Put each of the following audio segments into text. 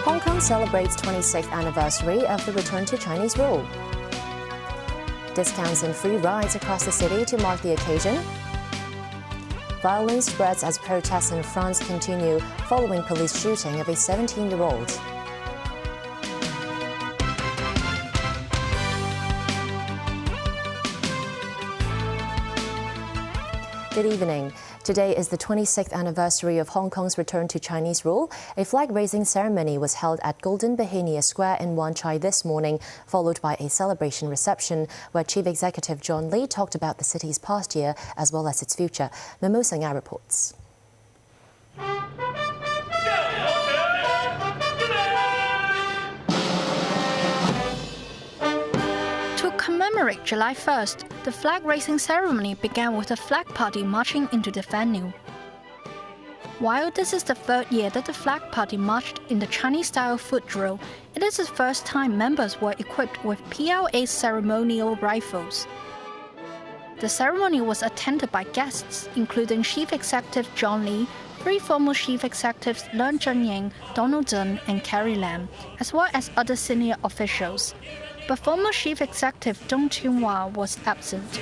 Hong Kong celebrates 26th anniversary of the return to Chinese rule. Discounts and free rides across the city to mark the occasion. Violence spreads as protests in France continue following police shooting of a 17-year-old. Good evening. Today is the 26th anniversary of Hong Kong's return to Chinese rule. A flag-raising ceremony was held at Golden Bohemia Square in Wan Chai this morning, followed by a celebration reception where Chief Executive John Lee talked about the city's past year as well as its future. Memo Singha reports. To commemorate July 1st, the flag-raising ceremony began with a flag party marching into the venue. While this is the third year that the flag party marched in the Chinese-style foot drill, it is the first time members were equipped with PLA ceremonial rifles. The ceremony was attended by guests, including Chief Executive John Lee, three former Chief Executives Leung Chun-ying, Donald Tsang, and Carrie Lam, as well as other senior officials. But former Chief Executive Dong Chun-wah was absent.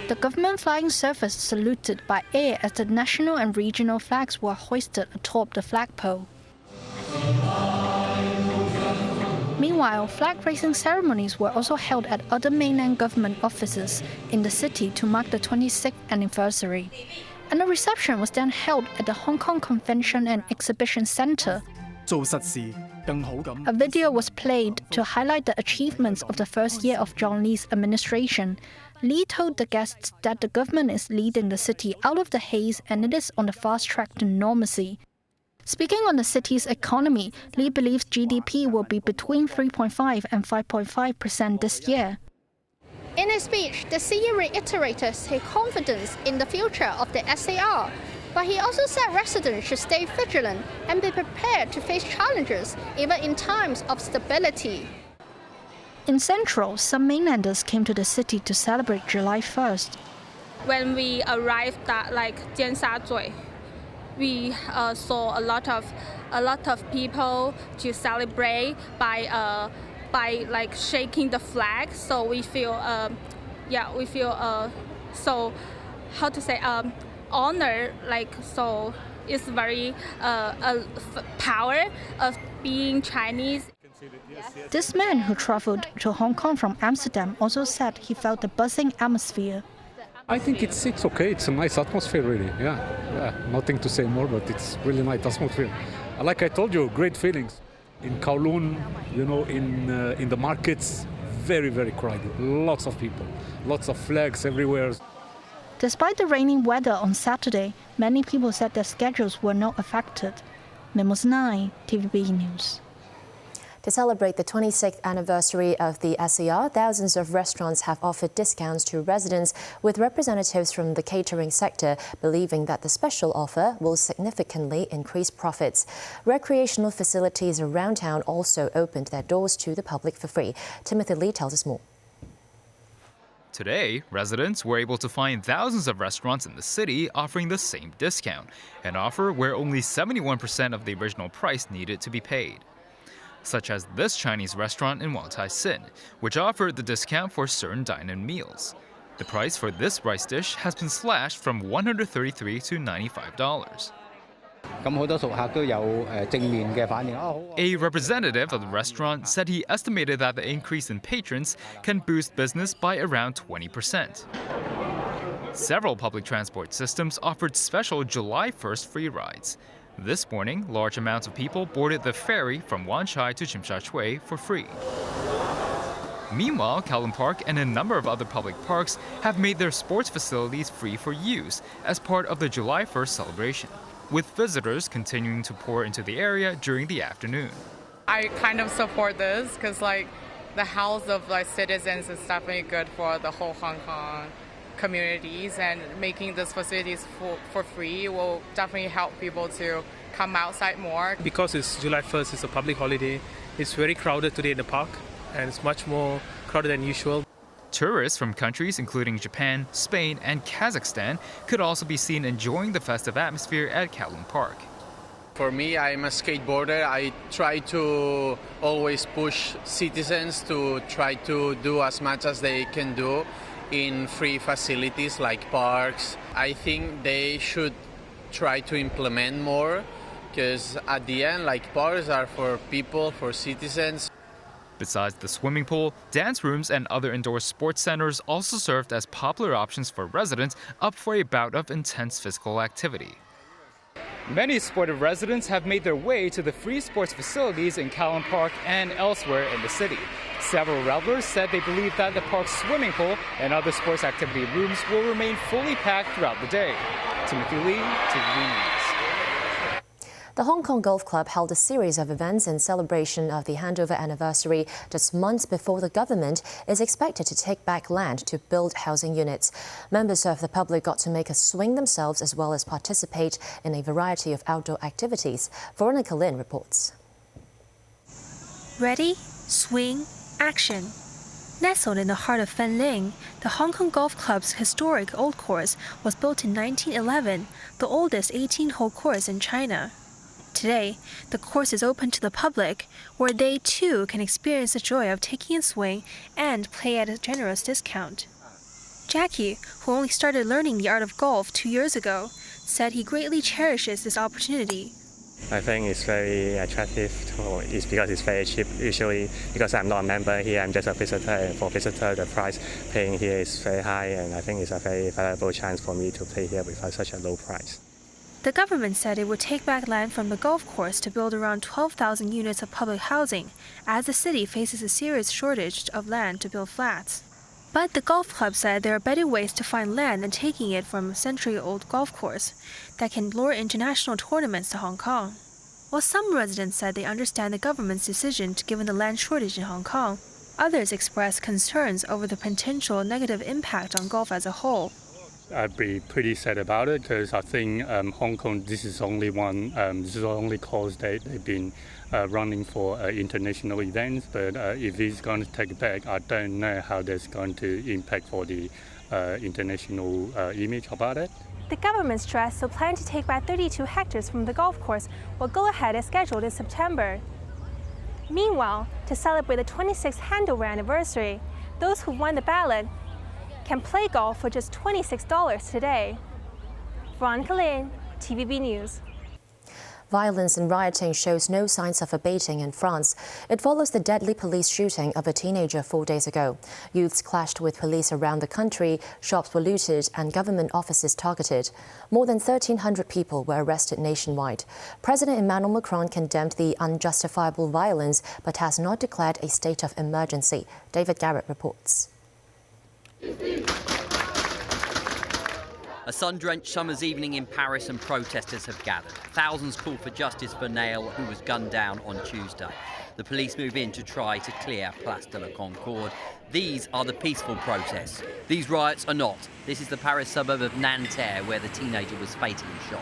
The government flying service saluted by air as the national and regional flags were hoisted atop the flagpole. Meanwhile, flag-raising ceremonies were also held at other mainland government offices in the city to mark the 26th anniversary. And a reception was then held at the Hong Kong Convention and Exhibition Centre. A video was played to highlight the achievements of the first year of John Lee's administration. Lee told the guests that the government is leading the city out of the haze and it is on the fast track to normalcy. Speaking on the city's economy, Lee believes GDP will be between 3.5% and 5.5% this year. In his speech, the CEO reiterated his confidence in the future of the SAR. But he also said residents should stay vigilant and be prepared to face challenges, even in times of stability. In Central, some mainlanders came to the city to celebrate July 1st. When we arrived at Jiansha, we saw a lot of people to celebrate by shaking the flag. So we feel so how to say honor, so it's very power of being Chinese. This man who traveled to Hong Kong from Amsterdam also said he felt the buzzing atmosphere. I think it's okay. It's a nice atmosphere, really. Yeah. Nothing to say more, but it's really nice atmosphere. Like I told you, great feelings. In Kowloon, in the markets, very, very crowded. Lots of people, lots of flags everywhere. Despite the rainy weather on Saturday, many people said their schedules were not affected. Memos 9, TVB News. To celebrate the 26th anniversary of the SAR, thousands of restaurants have offered discounts to residents, with representatives from the catering sector believing that the special offer will significantly increase profits. Recreational facilities around town also opened their doors to the public for free. Timothy Lee tells us more. Today, residents were able to find thousands of restaurants in the city offering the same discount, an offer where only 71% of the original price needed to be paid. Such as this Chinese restaurant in Wan Tai Sin, which offered the discount for certain dine-in meals. The price for this rice dish has been slashed from $133 to $95. A representative of the restaurant said he estimated that the increase in patrons can boost business by around 20%. Several public transport systems offered special July 1st free rides. This morning, large amounts of people boarded the ferry from Wan Chai to Tsim Sha Tsui for free. Meanwhile, Kowloon Park and a number of other public parks have made their sports facilities free for use as part of the July 1st celebration, with visitors continuing to pour into the area during the afternoon. I kind of support this because the health of citizens is definitely good for the whole Hong Kong communities, and making these facilities for free will definitely help people to come outside more. Because it's July 1st, it's a public holiday, it's very crowded today in the park, and it's much more crowded than usual. Tourists from countries including Japan, Spain, and Kazakhstan could also be seen enjoying the festive atmosphere at Kowloon Park. For me, I'm a skateboarder. I try to always push citizens to try to do as much as they can do in free facilities like parks. I think they should try to implement more because at the end, like, parks are for people, for citizens. Besides the swimming pool, dance rooms and other indoor sports centers also served as popular options for residents up for a bout of intense physical activity. Many sportive residents have made their way to the free sports facilities in Kowloon Park and elsewhere in the city. Several revelers said they believe that the park's swimming pool and other sports activity rooms will remain fully packed throughout the day. Timothy Lee, TVB News. The Hong Kong Golf Club held a series of events in celebration of the handover anniversary just months before the government is expected to take back land to build housing units. Members of the public got to make a swing themselves as well as participate in a variety of outdoor activities. Veronica Lin reports. Ready, swing, action. Nestled in the heart of Fanling, the Hong Kong Golf Club's historic old course was built in 1911, the oldest 18-hole course in China. Today, the course is open to the public, where they too can experience the joy of taking a swing and play at a generous discount. Jackie, who only started learning the art of golf 2 years ago, said he greatly cherishes this opportunity. I think it's very attractive. It's because it's very cheap. Usually, because I'm not a member here, I'm just a visitor. And for visitor, the price paying here is very high, and I think it's a very valuable chance for me to play here with such a low price. The government said it would take back land from the golf course to build around 12,000 units of public housing, as the city faces a serious shortage of land to build flats. But the golf club said there are better ways to find land than taking it from a century-old golf course that can lure international tournaments to Hong Kong. While some residents said they understand the government's decision given the land shortage in Hong Kong, others expressed concerns over the potential negative impact on golf as a whole. I'd be pretty sad about it because I think Hong Kong, this is only one, this is the only course they've been running for international events. But if it's going to take back, I don't know how that's going to impact for the international image about it. The government stressed the plan to take back 32 hectares from the golf course will go ahead as scheduled in September. Meanwhile, to celebrate the 26th handover anniversary, those who won the ballot can play golf for just $26 today. Veronica Lin, TVB News. Violence and rioting shows no signs of abating in France. It follows the deadly police shooting of a teenager 4 days ago. Youths clashed with police around the country, shops were looted and government offices targeted. More than 1,300 people were arrested nationwide. President Emmanuel Macron condemned the unjustifiable violence but has not declared a state of emergency. David Garrett reports. A sun-drenched summer's evening in Paris and protesters have gathered. Thousands called for justice for Naël, who was gunned down on Tuesday. The police move in to try to clear Place de la Concorde. These are the peaceful protests. These riots are not. This is the Paris suburb of Nanterre, where the teenager was fatally shot.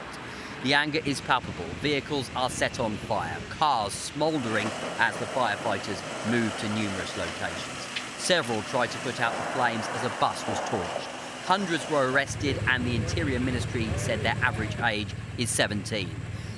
The anger is palpable. Vehicles are set on fire, cars smouldering as the firefighters move to numerous locations. Several tried to put out the flames as a bus was torched. Hundreds were arrested and the Interior Ministry said their average age is 17.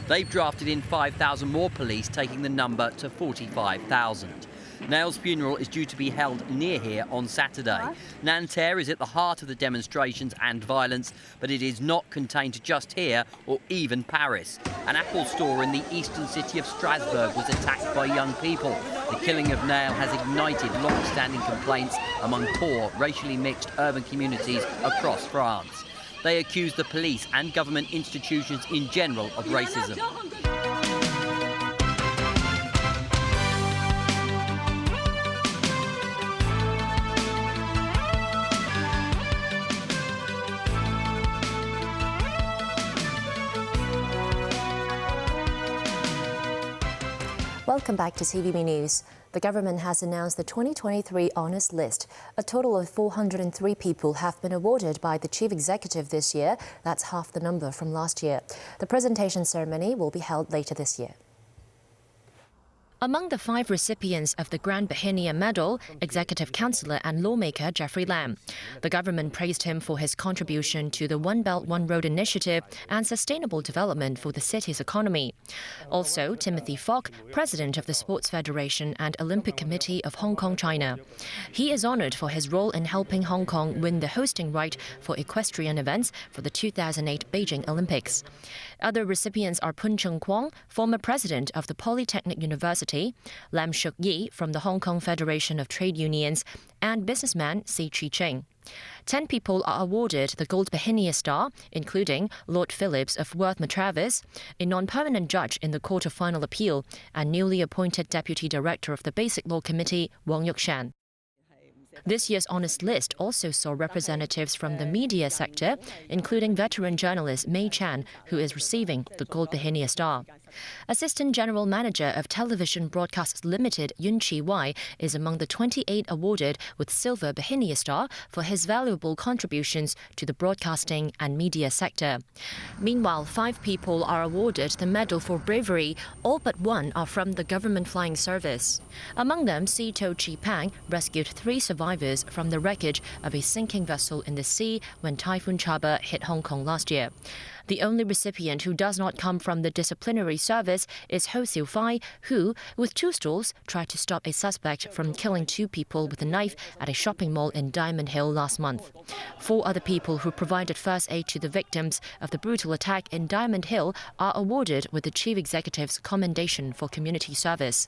They've drafted in 5,000 more police, taking the number to 45,000. Naël's funeral is due to be held near here on Saturday. Nanterre is at the heart of the demonstrations and violence, but it is not contained to just here or even Paris. An Apple store in the eastern city of Strasbourg was attacked by young people. The killing of Naël has ignited long-standing complaints among poor, racially mixed urban communities across France. They accuse the police and government institutions in general of racism. Welcome back to TVB News. The government has announced the 2023 Honours List. A total of 403 people have been awarded by the Chief Executive this year. That's half the number from last year. The presentation ceremony will be held later this year. Among the 5 recipients of the Grand Bahinia Medal, Executive Councillor and lawmaker Geoffrey Lam. The government praised him for his contribution to the One Belt One Road initiative and sustainable development for the city's economy. Also, Timothy Falk, president of the Sports Federation and Olympic Committee of Hong Kong, China. He is honoured for his role in helping Hong Kong win the hosting right for equestrian events for the 2008 Beijing Olympics. Other recipients are Pun Chung Kwong, former president of the Polytechnic University, Lam Shuk Yi from the Hong Kong Federation of Trade Unions, and businessman Si Chi Ching. 10 people are awarded the Gold Bahinia Star, including Lord Phillips of Worth Matravis, a non-permanent judge in the Court of Final Appeal, and newly appointed Deputy Director of the Basic Law Committee, Wang Yukshan. This year's honours list also saw representatives from the media sector, including veteran journalist Mei Chan, who is receiving the Gold Bahinia Star. Assistant General Manager of Television Broadcasts Limited, Yun Chi Wai, is among the 28 awarded with Silver Bahinia Star for his valuable contributions to the broadcasting and media sector. Meanwhile, 5 people are awarded the Medal for Bravery, all but 1 are from the government flying service. Among them, Si To Chi Pang rescued 3 survivors from the wreckage of a sinking vessel in the sea when Typhoon Chaba hit Hong Kong last year. The only recipient who does not come from the disciplinary service is Ho Siu Fai, who, with 2 stools, tried to stop a suspect from killing 2 people with a knife at a shopping mall in Diamond Hill last month. 4 other people who provided first aid to the victims of the brutal attack in Diamond Hill are awarded with the Chief Executive's Commendation for Community Service.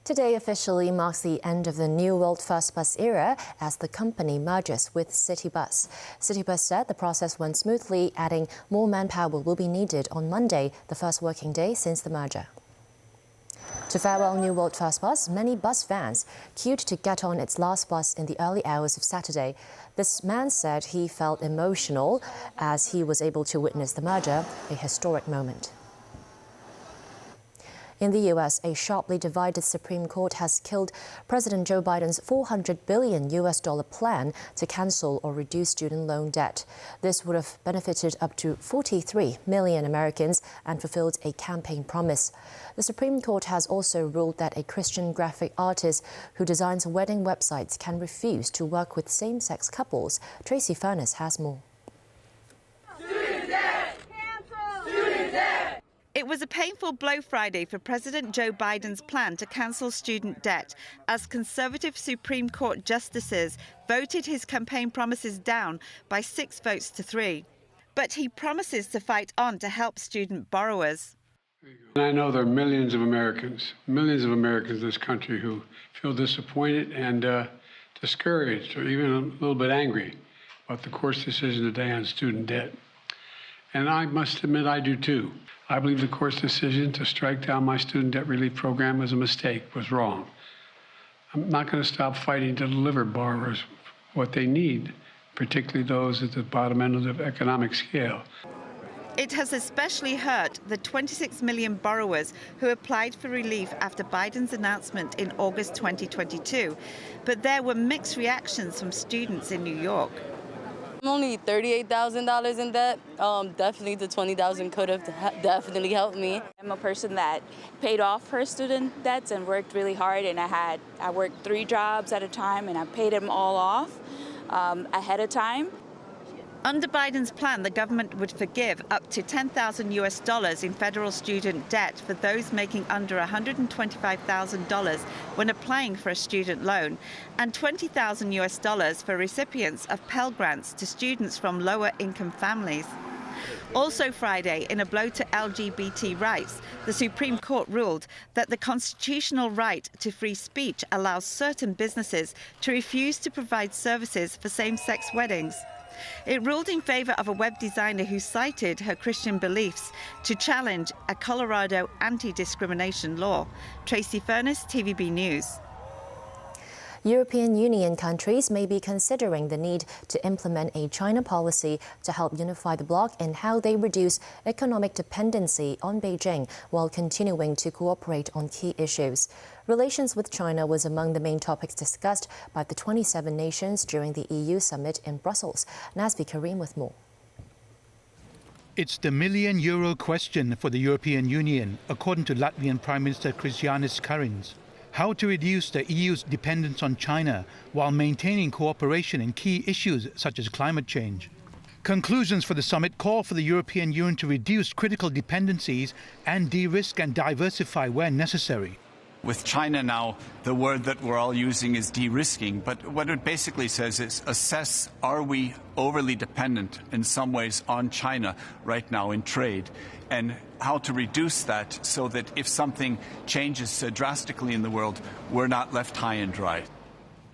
Today officially marks the end of the New World First Bus era as the company merges with Citybus. Citybus said the process went smoothly, adding more manpower will be needed on Monday, the first working day since the merger. To farewell New World First Bus, many bus fans queued to get on its last bus in the early hours of Saturday. This man said he felt emotional as he was able to witness the merger, a historic moment. In the U.S., a sharply divided Supreme Court has killed President Joe Biden's $400 billion plan to cancel or reduce student loan debt. This would have benefited up to 43 million Americans and fulfilled a campaign promise. The Supreme Court has also ruled that a Christian graphic artist who designs wedding websites can refuse to work with same-sex couples. Tracy Furness has more. It was a painful blow Friday for President Joe Biden's plan to cancel student debt as conservative Supreme Court justices voted his campaign promises down by 6 votes to 3. But he promises to fight on to help student borrowers. And I know there are millions of Americans in this country who feel disappointed and discouraged or even a little bit angry about the court's decision today on student debt. And I must admit I do too. I believe the court's decision to strike down my student debt relief program was a mistake, was wrong. I'm not going to stop fighting to deliver borrowers what they need, particularly those at the bottom end of the economic scale. It has especially hurt the 26 million borrowers who applied for relief after Biden's announcement in August 2022. But there were mixed reactions from students in New York. I'm only $38,000 in debt. Definitely the $20,000 could have definitely helped me. I'm a person that paid off her student debts and worked really hard, and I worked 3 jobs at a time, and I paid them all off ahead of time. Under Biden's plan, the government would forgive up to $10,000 in federal student debt for those making under $125,000 when applying for a student loan, and $20,000 for recipients of Pell Grants to students from lower-income families. Also Friday, in a blow to LGBT rights, the Supreme Court ruled that the constitutional right to free speech allows certain businesses to refuse to provide services for same-sex weddings. It ruled in favor of a web designer who cited her Christian beliefs to challenge a Colorado anti-discrimination law. Tracy Furness, TVB News. European Union countries may be considering the need to implement a China policy to help unify the bloc in how they reduce economic dependency on Beijing while continuing to cooperate on key issues. Relations with China was among the main topics discussed by the 27 nations during the EU summit in Brussels. Nazvi Karim with more. It's the million-euro question for the European Union, according to Latvian Prime Minister Krišjānis Kariņš. How to reduce the EU's dependence on China while maintaining cooperation in key issues such as climate change. Conclusions for the summit call for the European Union to reduce critical dependencies and de-risk and diversify where necessary. With China now, the word that we're all using is de-risking, but what it basically says is assess, are we overly dependent in some ways on China right now in trade, and how to reduce that so that if something changes drastically in the world, we're not left high and dry.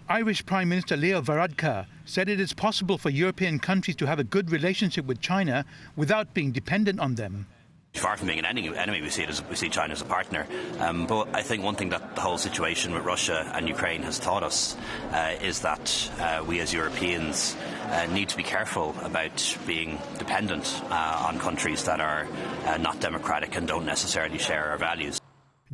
Irish Prime Minister Leo Varadkar said it is possible for European countries to have a good relationship with China without being dependent on them. Far from being an enemy, we see China as a partner. But I think one thing that the whole situation with Russia and Ukraine has taught us is that we as Europeans need to be careful about being dependent on countries that are not democratic and don't necessarily share our values.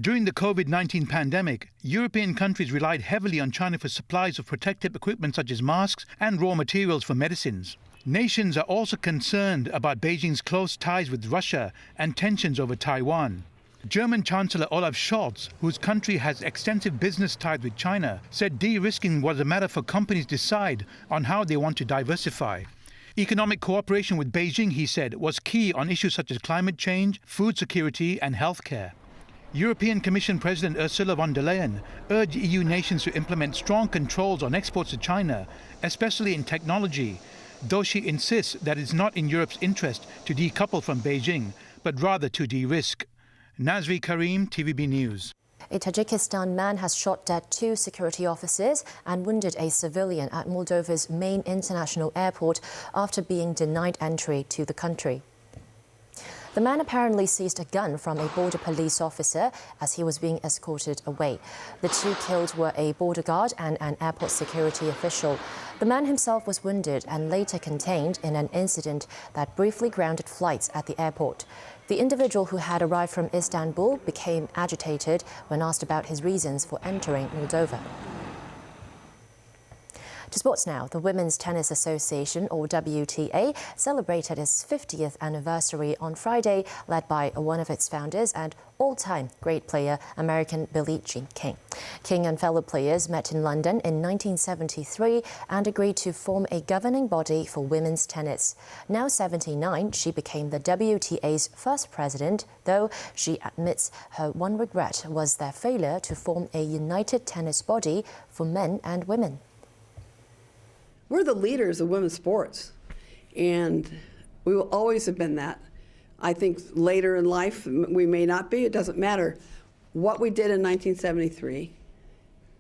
During the COVID-19 pandemic, European countries relied heavily on China for supplies of protective equipment such as masks and raw materials for medicines. Nations are also concerned about Beijing's close ties with Russia and tensions over Taiwan. German Chancellor Olaf Scholz, whose country has extensive business ties with China, said de-risking was a matter for companies to decide on how they want to diversify. Economic cooperation with Beijing, he said, was key on issues such as climate change, food security and healthcare. European Commission President Ursula von der Leyen urged EU nations to implement strong controls on exports to China, especially in technology, though she insists that it's not in Europe's interest to decouple from Beijing, but rather to de-risk. Nazri Karim, TVB News. A Tajikistan man has shot dead 2 security officers and wounded a civilian at Moldova's main international airport after being denied entry to the country. The man apparently seized a gun from a border police officer as he was being escorted away. The 2 killed were a border guard and an airport security official. The man himself was wounded and later contained in an incident that briefly grounded flights at the airport. The individual who had arrived from Istanbul became agitated when asked about his reasons for entering Moldova. To sports now, the Women's Tennis Association, or WTA, celebrated its 50th anniversary on Friday, led by one of its founders and all-time great player, American Billie Jean King. King and fellow players met in London in 1973 and agreed to form a governing body for women's tennis. Now 79, she became the WTA's first president, though she admits her one regret was their failure to form a united tennis body for men and women. We're the leaders of women's sports, and we will always have been that. I think later in life we may not be, it doesn't matter. What we did in 1973,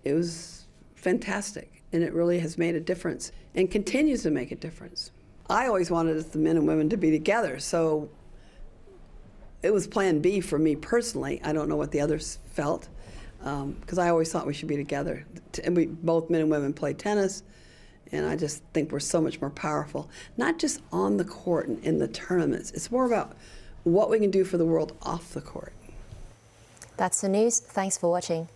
it was fantastic, and it really has made a difference and continues to make a difference. I always wanted the men and women to be together, so it was plan B for me personally. I don't know what the others felt, because I always thought we should be together. And we, both men and women, play tennis. And I just think we're so much more powerful, not just on the court and in the tournaments. It's more about what we can do for the world off the court. That's the news. Thanks for watching.